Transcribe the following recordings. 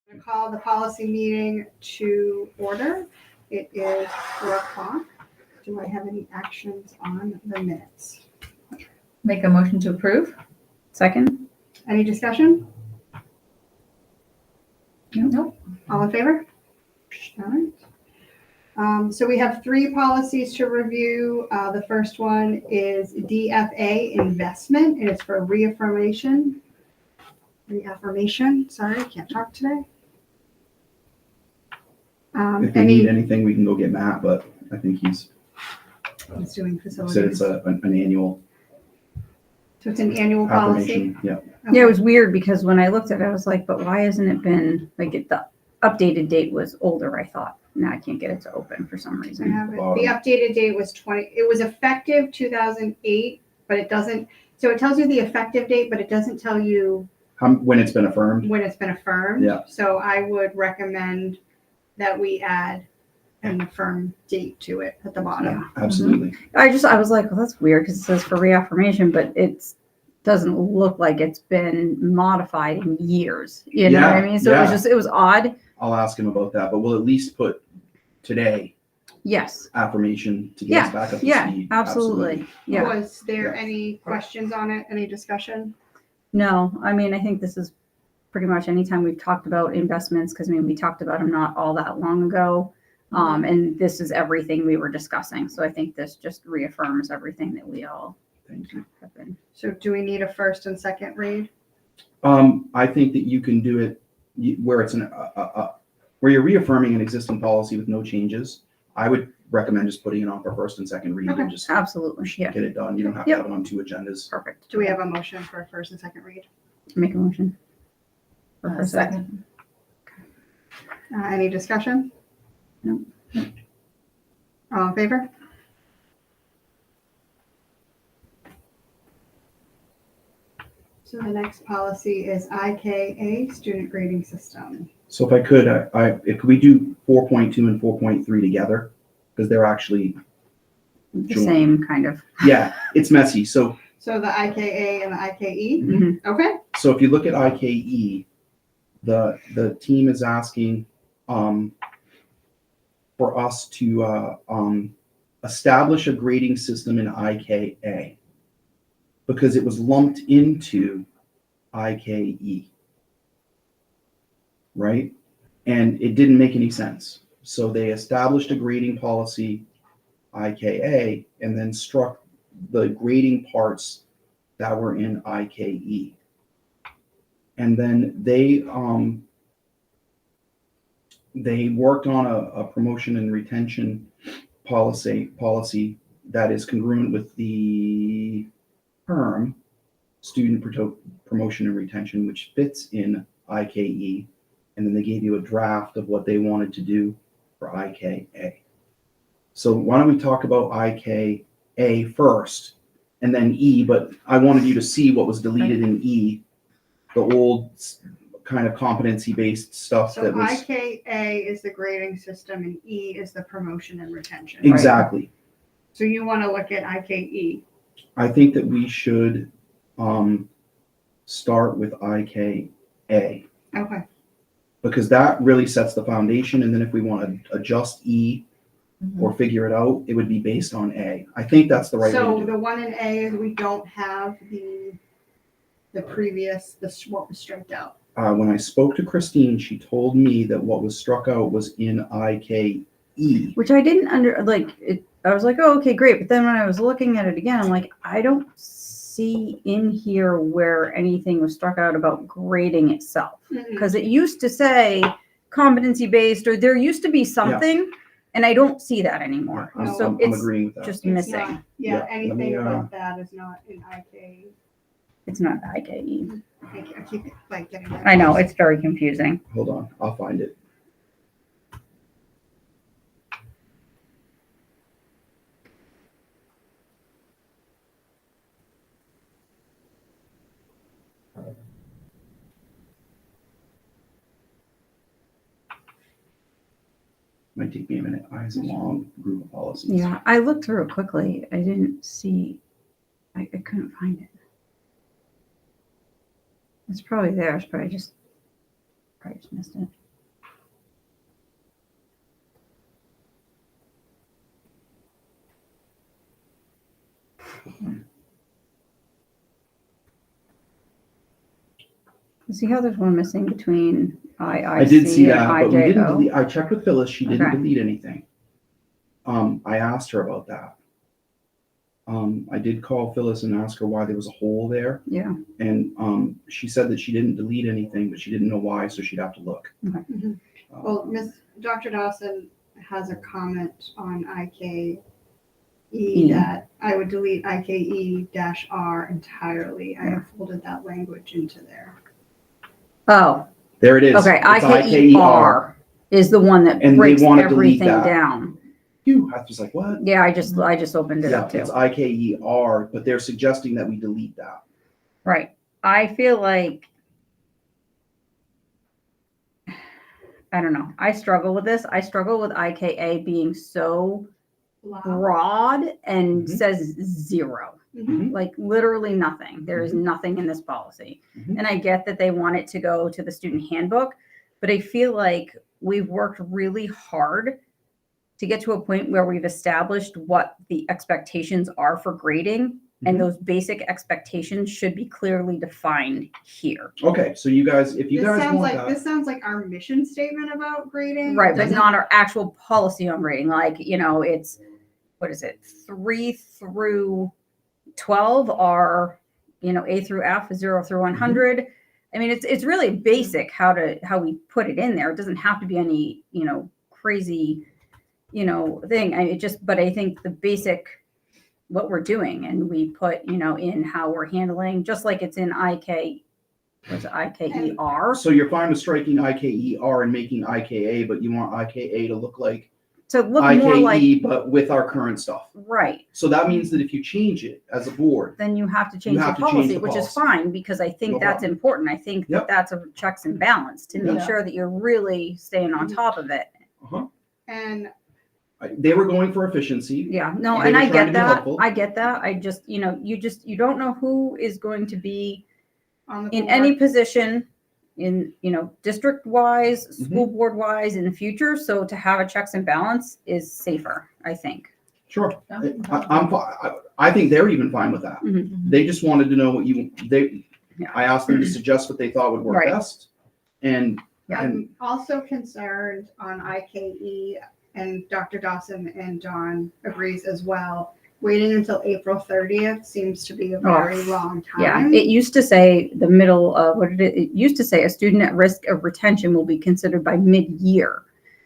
I'm going to call the policy meeting to order. It is 4:00. Do I have any actions on the minutes? Make a motion to approve? Second? Any discussion? Nope. All in favor? All right. So we have 3 policies to review. The first one is DFA investment. It is for reaffirmation. Sorry, I can't talk today. If we need anything, we can go get Matt, but I think he's doing said facilities. it's an annual So it's an annual policy. affirmation. Yeah. Okay. Yeah, it was weird because when I looked at it, I was like, but why hasn't it been, the updated date was older, I thought. Now I can't get it to open for some I reason. have it. The updated date was it was effective 2008, but it doesn't, so it tells you the effective date, but it doesn't tell you When it's been affirmed. when it's been affirmed. Yeah. So I would recommend that we add an affirmed date to it at the bottom. Absolutely. I was like, well, that's weird because it says for reaffirmation, but it doesn't look like it's been modified in years. You know what I mean? So it was odd. I'll ask him about that, but we'll at least put today Yes. affirmation to get us back up to Yeah, speed. absolutely. Yeah. Was there Yeah. any questions on it? Any discussion? No, I mean, I think this is pretty much anytime we've talked about investments, because we talked about them not all that long ago. And this is everything we were discussing. So I think this just reaffirms everything that we all Thank you. have been. So do we need a first and second read? I think that you can do it where it's where you're reaffirming an existing policy with no changes. I would recommend just putting it on for first and second read and just Absolutely. Yeah. get it done. You don't have to have it on 2 agendas. Perfect. Do we have a motion for a first and second read? Make a motion. For first, Second. Any discussion? No. All in favor? So the next policy is IKA, student grading system. So if I could, if we do 4.2 and 4.3 together, because they're actually, The Join. same kind of. yeah, it's messy. So So the IKA and the IKE? Mhm. Okay. So if you look at IKE, the team is asking for us to establish a grading system in IKA because it was lumped into IKE, right? And it didn't make any sense. So they established a grading policy, IKA, and then struck the grading parts that were in IKE. And then they worked on a promotion and retention policy that is congruent with the PERM, student promotion and retention, which fits in IKE. And then they gave you a draft of what they wanted to do for IKA. So why don't we talk about IKA first and then E, but I wanted you to see what was deleted in E, the old kind of competency-based stuff So that was. IKA is the grading system and E is the promotion and retention. Exactly. So you want to look at IKE. I think that we should start with IKA Okay. because that really sets the foundation. And then if we want to adjust E Mhm. or figure it out, it would be based on A. I think that's the right way So to do it. the one in A is we don't have the previous, what was striped out. When I spoke to Christine, she told me that what was struck out was in IKE. Which I didn't I was like, oh, okay, great. But then when I was looking at it again, I'm like, I don't see in here where anything was struck out about grading itself. Because it used to say competency based, or there used to be something, and I don't see that anymore. I'm, So I'm it's agreeing with that. just It's missing. not- Yeah, Yeah, let anything me, about that is not in IKE. It's not IKE. I keep like getting that. I know, it's very confusing. Hold on, I'll find it. Might take me a minute. I have a long group of policies. Yeah, I looked through it quickly. I didn't see, I couldn't find it. It's probably there. It's probably just Probably just missed it. See how there's one missing between IIC I did see that, and but we didn't IJO? delete, I checked with Phyllis, she didn't Okay. delete anything. I asked her about that. I did call Phyllis and ask her why there was a hole there, Yeah, and, she said that she didn't delete anything, but she didn't know why, so she'd have to look. Mhm. Well, Dr. Dawson has a comment on IKE that I would delete IKE-R entirely. I have folded that language into there. oh, There it is. okay, It's IKER is the one that And they breaks wanna delete everything that. down. Phew, I was like, what? Yeah, I just opened it Yeah, up too. it's IKER, but they're suggesting that we delete that. Right. I feel like, I don't know. I struggle with this. I struggle with IKA being so Blah. broad and Mhm. says zero, Mhm. like literally nothing. There is nothing in this policy. Mhm. And I get that they want it to go to the student handbook, but I feel like we've worked really hard to get to a point where we've established what the expectations are for grading. And Mhm. those basic expectations should be clearly defined here. Okay, so you guys, if you This guys sounds want like that, this sounds like our mission statement about grading. Right, but Doesn't- not our actual policy on grading. Like, it's, what is it, 3 through 12 are, A through F, 0 through 100. I mean, it's really basic how we put it in there. It doesn't have to be any, crazy, thing. But I think the basic, what we're doing, and we put, in how we're handling, just like it's in IKER. so you're fine with striking IKER and making IKA, but you want IKA to look like To look more IKE, like, but with our current stuff. right. So that means that if you change it as a board, Then you have to change have the to change policy, the which is policy. fine, because I think No that's problem. important. I think Yep. that's a checks and balance to make Yeah. sure that you're really staying on top of it. And they were going for efficiency. Yeah, no, They and were I trying get to be that. helpful. I get that. I just, you don't know who is going to be on the in board, any position in, district wise, Mm-hmm. school board wise in the future. So to have a checks and balance is safer, I think. Sure. I think they're even fine with that. Mhm. They just wanted to know what Yeah. I asked them to suggest what they thought would work Right. best. And Yeah. I'm also concerned on IKE, and Dr. Dawson and John agrees as well. Waiting until April 30th seems to be a very long Yeah, time. it used to say the middle of it used to say a student at risk of retention will be considered by mid-year.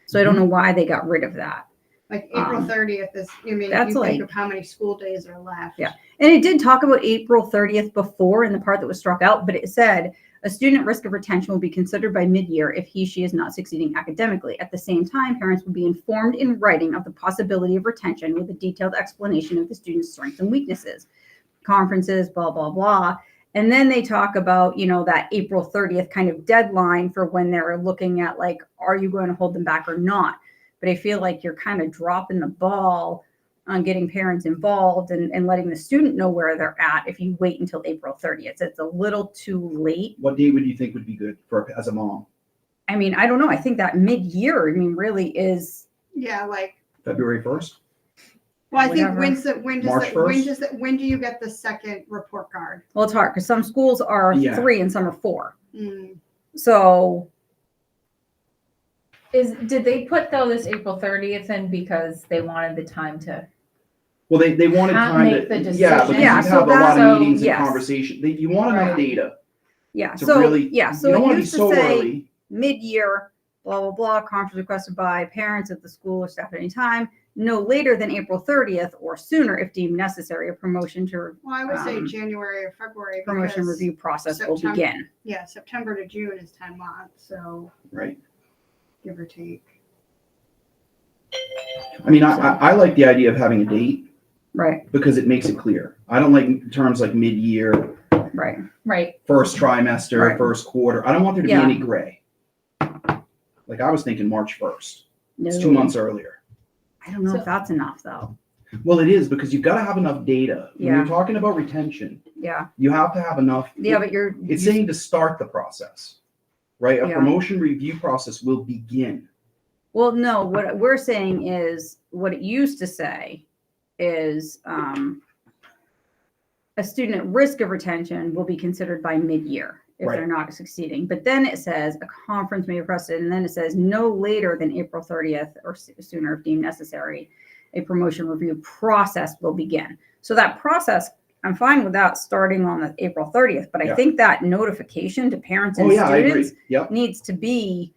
So I don't know why they got rid of that. Like April 30th is, if that's you think like- of how many school days are left. Yeah. And it did talk about April 30th before in the part that was struck out, but it said a student at risk of retention will be considered by mid-year if she is not succeeding academically. At the same time, parents will be informed in writing of the possibility of retention with a detailed explanation of the student's strengths and weaknesses. Conferences, blah, blah, blah. And then they talk about, that April 30th kind of deadline for when they're looking at like, are you going to hold them back or not? But I feel like you're kind of dropping the ball on getting parents involved and letting the student know where they're at if you wait until April 30th. It's a little too late. what date would you think would be good as a mom? I mean, I don't know. I think that mid-year, really is, Yeah, like, February 1st? well, I think Whatever. when do you get the second report card? well, it's hard because some schools are Yeah. 3 and some are 4. Mm. So Did they put though this April 30th in because they wanted the time to? Well, they wanted Can't time make to, the yeah, because decision. Yeah, you so have a lot that's- of meetings and yes. conversation. You want enough Right. data yeah, to so really, yeah, you so don't it want to be used to so say early. mid-year, blah, blah, blah, conference requested by parents at the school or staff at any time, no later than April 30th or sooner if deemed necessary, a promotion Well, I would say Um, January or February. promotion because, review process will September- begin. Yeah, September to June is 10 months, so Right. give or take. I mean, I like the idea of having a date Right, because it makes it clear. I don't like terms like mid-year, right. Right. first trimester, Right. first quarter. I don't want there to be Yeah. any gray. Like I was thinking March 1st. It's No. 2 months earlier. I don't know So- if that's enough though. Well, it is because you've got to have enough data. When Yeah. you're talking about retention, Yeah, you have to have enough. yeah, but It's saying to start the process. right? A Yeah. promotion review process will begin. Well, no, what we're saying is what it used to say is a student at risk of retention will be considered by mid-year if Right. they're not succeeding. But then it says a conference may be requested, and then it says no later than April 30th or sooner if deemed necessary, a promotion review process will begin. So that process, I'm fine with that starting on the April 30th, but I Yeah. think that notification to parents Oh and yeah, I students agree. Yep. needs to be,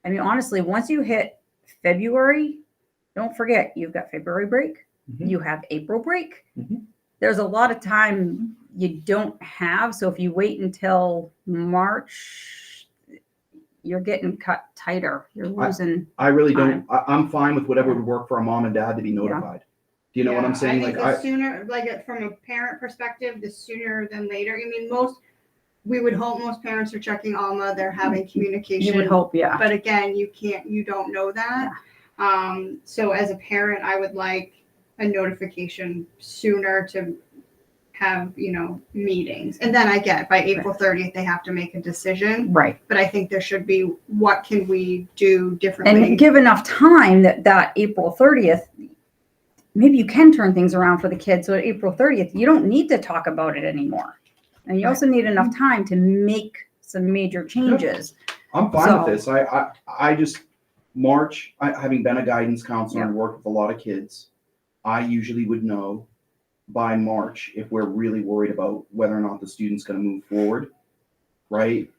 I mean, honestly, once you hit February, don't forget you've got February break, Mhm. you have April break. Mhm. There's a lot of time you don't have. So if you wait until March, you're getting cut tighter. You're losing. I really Time. don't. I'm fine with whatever would work for a mom and dad to be notified. Do you know what I'm saying? I think Like the sooner, from a parent perspective, the sooner than later. I mean, we would hope most parents are checking Alma, they're having communication. You would hope, yeah. But again, you don't know that. So as a parent, I would like a notification sooner to have, meetings. And then I get by April 30th, they have to make a decision. Right. But I think there should be, what can we do differently? And give enough time that April 30th, maybe you can turn things around for the kids. So at April 30th, you don't need to talk about it anymore. And you also need enough time to make some major changes. I'm fine So- with this. I just March. Having been a guidance counselor and worked with a lot of kids, I usually would know by March if we're really worried about whether or not the student's going to move forward, right?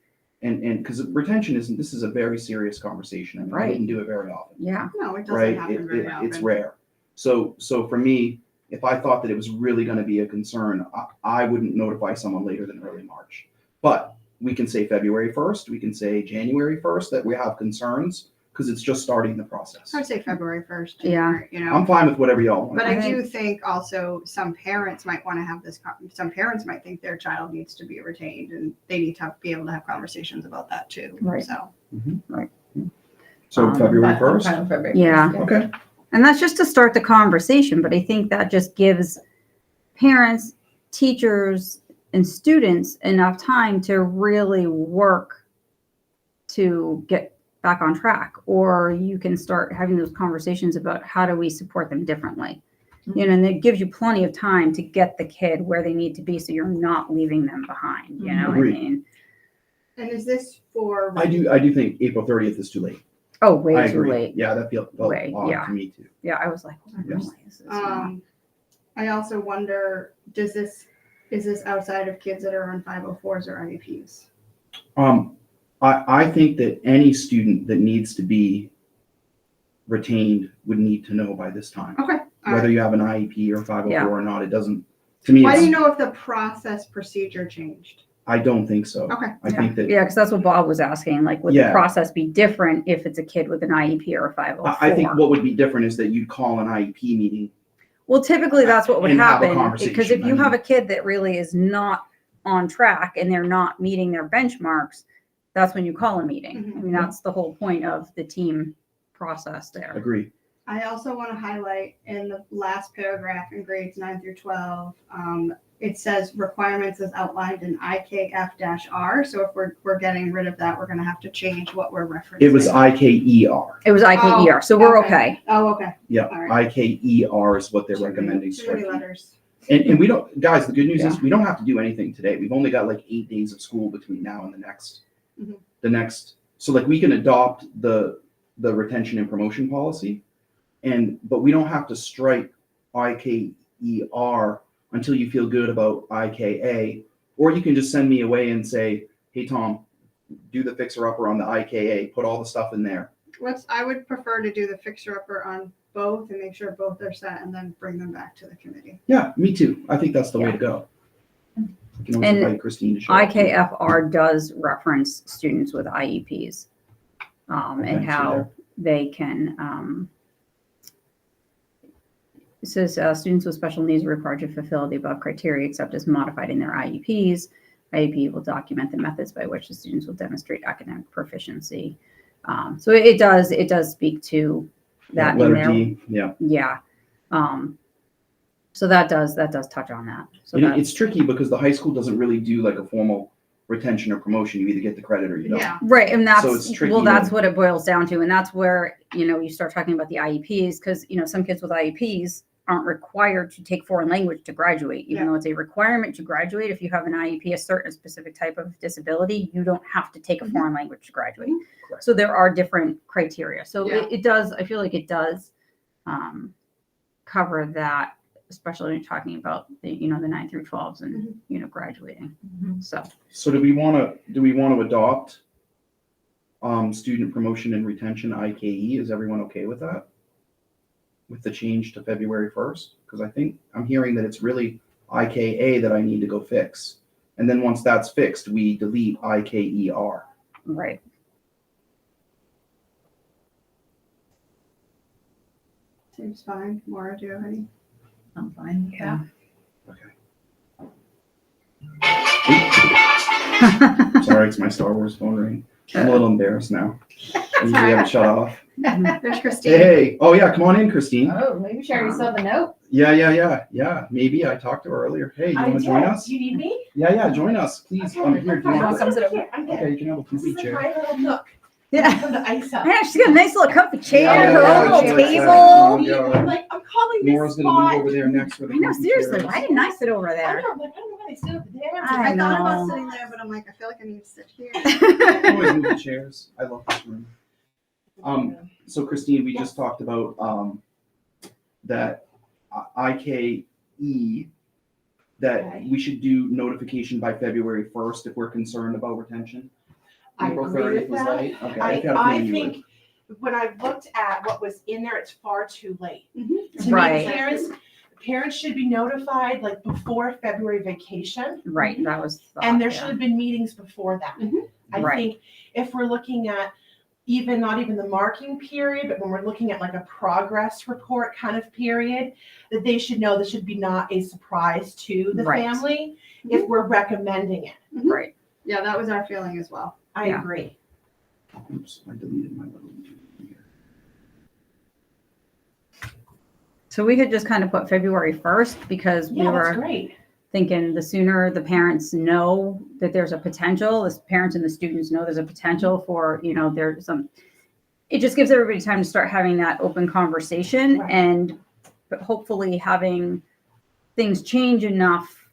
And because retention this is a very serious conversation. I mean, I Right. wouldn't do it very often, Yeah. No, it doesn't right? happen very often. It's rare. So for me, if I thought that it was really going to be a concern, I wouldn't notify someone later than early March. But we can say February 1st, we can say January 1st that we have concerns because it's just starting the process. I would say February 1st. Yeah. I'm fine with whatever y'all want. But I I do think also some parents might want to have this, some parents might think their child needs to be retained and they need to be able to have conversations about that too. Right. So, So February I'm 1st? fine with February Yeah. 1st, Okay. And that's just to start the conversation, but I think that just gives parents, teachers, and students enough time to really work to get back on track. Or you can start having those conversations about how do we support them differently. And it gives you plenty of time to get the kid where they need to be so you're not leaving them behind. You know what I Agreed. mean? and is this for? I do think April 30th is too late. Oh, way I too agree. late. Yeah, that felt Way, odd yeah. to me too. Yeah, I was like, oh, Yes. really? This is not- I also wonder, is this outside of kids that are on 504s or IEPs? I think that any student that needs to be retained would need to know by this time. Okay. All Whether right. you have an IEP or 504 Yeah. or not, it doesn't, to me, Why do you it's, know if the process procedure changed? I don't think so. Okay. I think that, Yeah, because that's what Bob was asking. Like, would the Yeah. process be different if it's a kid with an IEP or a 504? I think what would be different is that you'd call an IEP meeting. Well, typically that's what would And have a happen because conversation, if you I have mean. a kid that really is not on track and they're not meeting their benchmarks, that's when you call a meeting. Mhm. I mean, that's the whole point of the team process there. Agree. I also want to highlight in the last paragraph in grades 9 through 12, it says requirements as outlined in IKF-R. So if we're getting rid of that, we're going to have to change what we're referencing. It was IKER. It was IKER, so we're okay. Oh, okay. Yeah, All right. IKER is what they're Too recommending. Too many letters. And we don't, guys, the good news is we don't have to do anything today. We've only got like 8 days of school between now and Mhm. the next, so like we can adopt the retention and promotion policy. But we don't have to strike IKER until you feel good about IKA, or you can just send me away and say, hey, Tom, do the fixer upper on the IKA, put all the stuff in there. I would prefer to do the fixer upper on both and make sure both are set and then bring them back to the committee. Yeah, me too. I think that's the way to go. I can always And invite Christine to show up. IKFR does reference students with IEPs Okay, and so how there. they can, it says students with special needs are required to fulfill the above criteria except as modified in their IEPs. IEP will document the methods by which the students will demonstrate academic proficiency. So it does speak to that in Letter there. D, yeah. Yeah. So that does touch on that. So And that's, it's tricky because the high school doesn't really do like a formal retention or promotion. You either get the credit or you don't. Yeah. Right, and So it's that's, tricky well, to- that's what it boils down to, and that's where, you start talking about the IEPs, because, some kids with IEPs aren't required to take foreign language to graduate, even Yeah. though it's a requirement to graduate. If you have an IEP, a certain specific type of disability, you don't have to take a Mhm. foreign language to graduate. Correct. So there are different criteria. So Yeah. it does, I feel like it does cover that, especially when you're talking about the 9 through 12s and, graduating. So. So do we want to adopt student promotion and retention IKE? Is everyone okay with that? With the change to February 1st? Because I think I'm hearing that it's really IKA that I need to go fix. And then once that's fixed, we delete IKER. Right. Seems fine. Maura, do you have any? I'm fine with that. Sorry, it's my Star Wars phone ring. I'm a little embarrassed now. I usually have it shut off. There's Christine. Hey, oh yeah, come on in, Christine. Oh, maybe she already saw the note. Yeah. Maybe I talked to her earlier. Hey, you want to join us? You need me? Yeah, join us, please. Here, do you want Comes it over. Okay, you can have a This comfy is chair. my little nook. Yeah. Come to ice up. Yeah, she's got a nice little comfy chair, Yeah, her yeah, own little she likes that. table. Yeah. I'm like, I'm calling this Mora's gonna spot. move over there next for the I know, comfy seriously, chairs. why didn't I sit over I there? know, I'm like, I don't know why they sit over there. I I thought about know. sitting there, but I'm like, I feel like I need to sit here. I can always move the chairs. I love this room. So Christine, we just talked about that IKE, that Okay. we should do notification by February 1st if we're concerned about retention. I April agree 30th with was that. late? Okay, I had a feeling you would. think when I looked at what was in there, it's far too late. To Right. me, parents should be notified like before February vacation. Right, that was. And there yeah. should have been meetings before that. I Right. think if we're looking at not even the marking period, but when we're looking at like a progress report kind of period, that they should know this should be not a surprise to the Right. family if we're recommending it. Right. Yeah, that was our feeling as well. I Yeah. agree. Oops, I deleted my little. So we could just kind of put February 1st because we Yeah, that's were great. thinking the sooner the parents know that there's a potential, the parents and the students know there's a potential for, there's some, it just gives everybody time to start having that open conversation Right. and hopefully having things change enough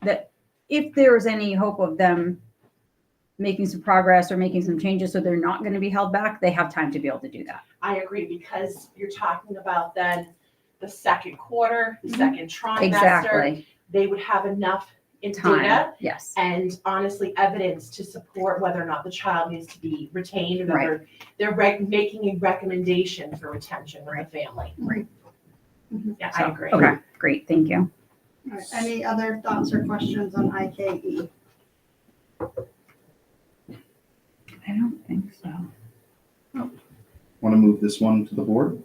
that if there's any hope of them making some progress or making some changes so they're not going to be held back, they have time to be able to do that. I agree because you're talking about then the second quarter, the Mhm. second trimester. Exactly. They would have enough in Time. data Yes. and honestly evidence to support whether or not the child needs to be retained or Right. whether they're making a recommendation for retention with the family. Right. Mhm. Yeah, So, I agree. Okay, great. Thank you. All right, any other thoughts or questions on IKE? I don't think so. Want to move this one to the board?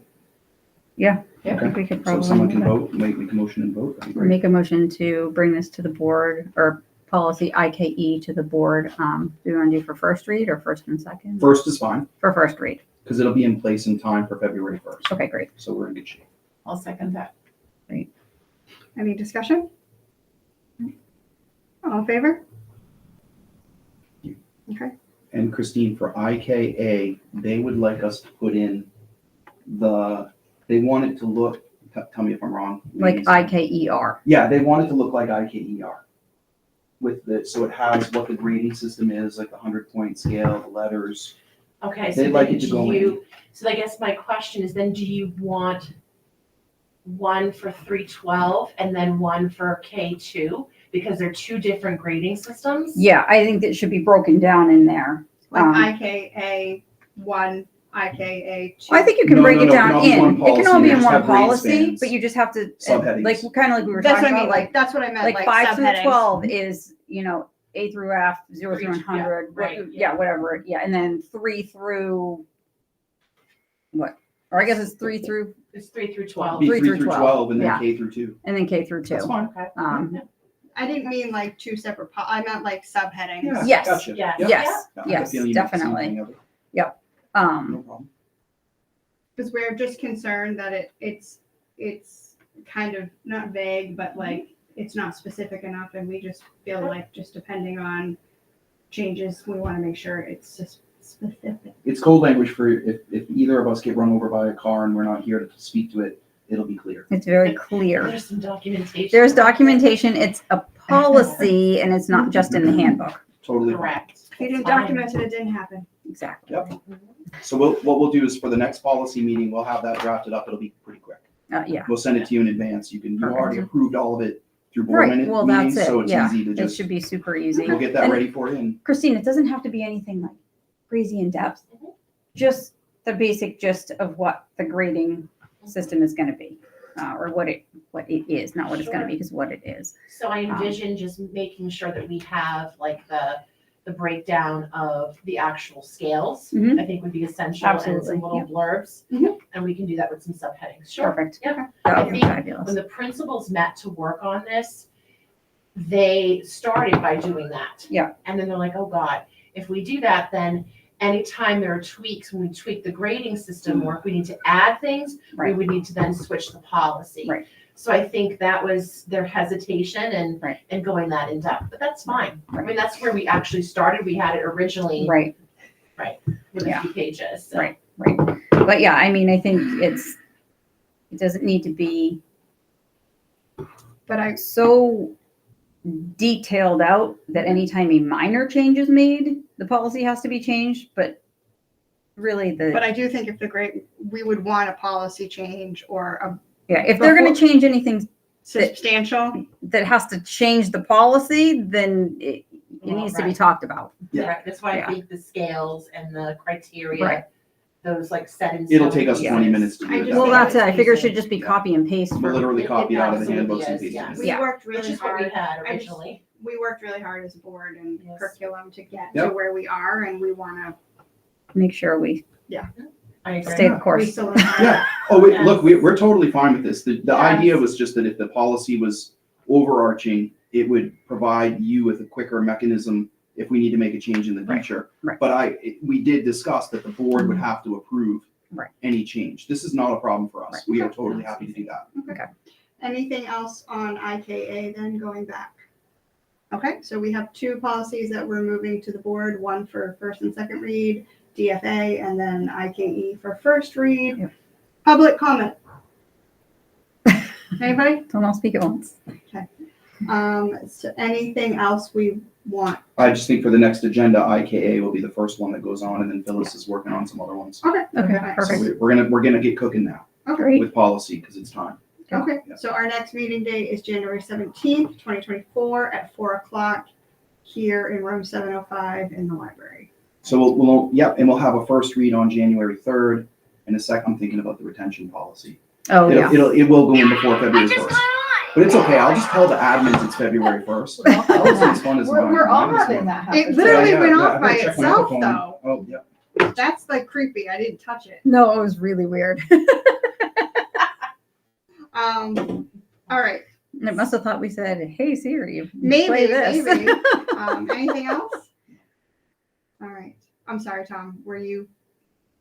I think we could So probably someone can move it. vote, make a motion and vote. That'd be great. Make a motion to bring this to the board or policy IKE to the board. Do you want to do for first read or first and second? First is fine, For first read. because it'll be in place in time for February 1st. Okay, great. So we're in good shape. I'll second that. Any discussion? All in favor? Okay. And Christine, for IKA, they would like us to put in they want it to look, tell me if I'm wrong. Like IKER. Yeah, they want it to look like IKER. So it has what the grading system is, like the 100-point scale, the letters. Okay, so They'd like then it to do go in. you, so I guess my question is then do you want one for 312 and then one for K2? Because they're two different grading systems? Yeah, I think it should be broken down in there. Like Um, IKA 1, IKA 2. I think you can No, break no, it no, down it can all be in. one It can all policy, be you in just one have grade policy, spans, but you just have to, subheadings. like, kind of like we were That's talking what I mean, about, like, that's what I meant, like like 5 through subheadings. 12 is, A through F, 0 through Yeah, 100, right, yeah, whatever, yeah, and then 3 through what? Or I guess it's 3 through, It's 3 through 12. Be 3 3 through through 12, 12 and then yeah. K through 2. and then K through 2. That's fine. Okay. I didn't mean like two separate, I meant like subheadings. Yeah, Yes. Gotcha. Yes. Yeah. Yes, I have a yes, feeling you meant the same definitely. thing of it. Um, No problem. Because we're just concerned that it's kind of not vague, but like it's not specific enough, and we just feel like just depending on changes, we want to make sure it's just specific. It's code language for if either of us get run over by a car and we're not here to speak to it, it'll be clear. It's very clear. There's some documentation. There's documentation. It's a policy and it's not just in the handbook. Totally. Correct. If you didn't Fine. document it, it didn't happen. Exactly. Yep. So what we'll do is for the next policy meeting, we'll have that drafted up. It'll be pretty quick. Yeah. We'll send it to you in advance. You Perfect. already approved all of it through board Right. minute Well, meetings, that's so it. it's Yeah. easy to It just, should be super easy. we'll get that And ready for you. And Christine, it doesn't have to be anything like crazy in depth. Just the basic gist of what the grading system is going to be, or what it is, not what it's going to be, because what it is. So I envision just making sure that we have like the breakdown of the actual scales. Mhm. I think would be essential and Absolutely, some little yep. blurbs. Mhm. And we can do that with some subheadings. Sure. Perfect. Yep. That I would be think fabulous. When the principals met to work on this, they started by doing that. Yeah. And then they're like, oh God, if we do that, then anytime there are tweaks, when we tweak the grading system work, we need to add things. We Right. would need to then switch the policy. Right. So I think that was their hesitation and, Right. and going that in depth, but that's fine. I Right. mean, that's where we actually started. We had it originally Right. with a Yeah. few pages. So. Right. But yeah, I mean, I think it doesn't need to be But I, so detailed out that anytime a minor change is made, the policy has to be changed, but really but I do think if the grade, we would want a policy change or a yeah, if they're going to change anything substantial. that has to change the policy, then it Well, needs to be right. talked about. Yeah. Correct. That's why Yeah. I think the scales and the criteria, Right. those like set in. it'll take us stone 20 pieces. minutes to I do just- that. Well, think that's it. I it's figure it easy. should just be copy and paste. We'll For, literally It copy it out of the absolutely handbooks and is, paste it yes. in. We Yeah. worked Which really is what we hard. had I just- originally. We worked really hard as a board and Yes. curriculum to get Yep. to where we are, and we want make sure we I agree. stay the to. We course. still. Yeah. Oh, wait, look, we're totally fine with this. The Yes. idea was just that if the policy was overarching, it would provide you with a quicker mechanism if we need to make a change in the Right, future. right. But we did discuss that the board would have to approve Right. any change. This is not a problem for us. Right. We are totally happy to do that. Anything else on IKA then going back? Okay, so we have two policies that we're moving to the board, one for first and second read, DFA, and then IKE for first read. Yep. Public comment. Anybody? Don't all speak at once. So anything else we want? I just think for the next agenda, IKA will be the first one that goes on, and then Phyllis is working on some other ones. Okay. Okay, Alright, So perfect. we're gonna get cooking now Great. with policy because it's time. Okay, Yeah. so our next meeting date is January 17th, 2024 at 4:00 here in room 705 in the library. So and we'll have a first read on January 3rd, and a second, I'm thinking about the retention policy. Oh, yeah. It will go in before February 1st. But it's okay, I'll just tell the admins it's February 1st. That was as fun as mine. We're all Mine was having fun. that It happen. literally went I off by better check my itself microphone. though. Oh, yeah. That's like creepy. I didn't touch it. No, it was really weird. All right. It must have thought we said, "Hey Siri, Maybe, play this." maybe. Anything else? All right. I'm sorry, Tom. Were you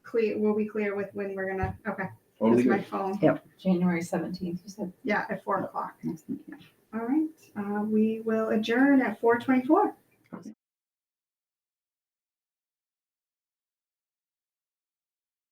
clear? Will we clear with when we're gonna? Okay. Totally That's my good. phone. January 17th, you said. Yeah, at 4:00. All right. We will adjourn at 4:24.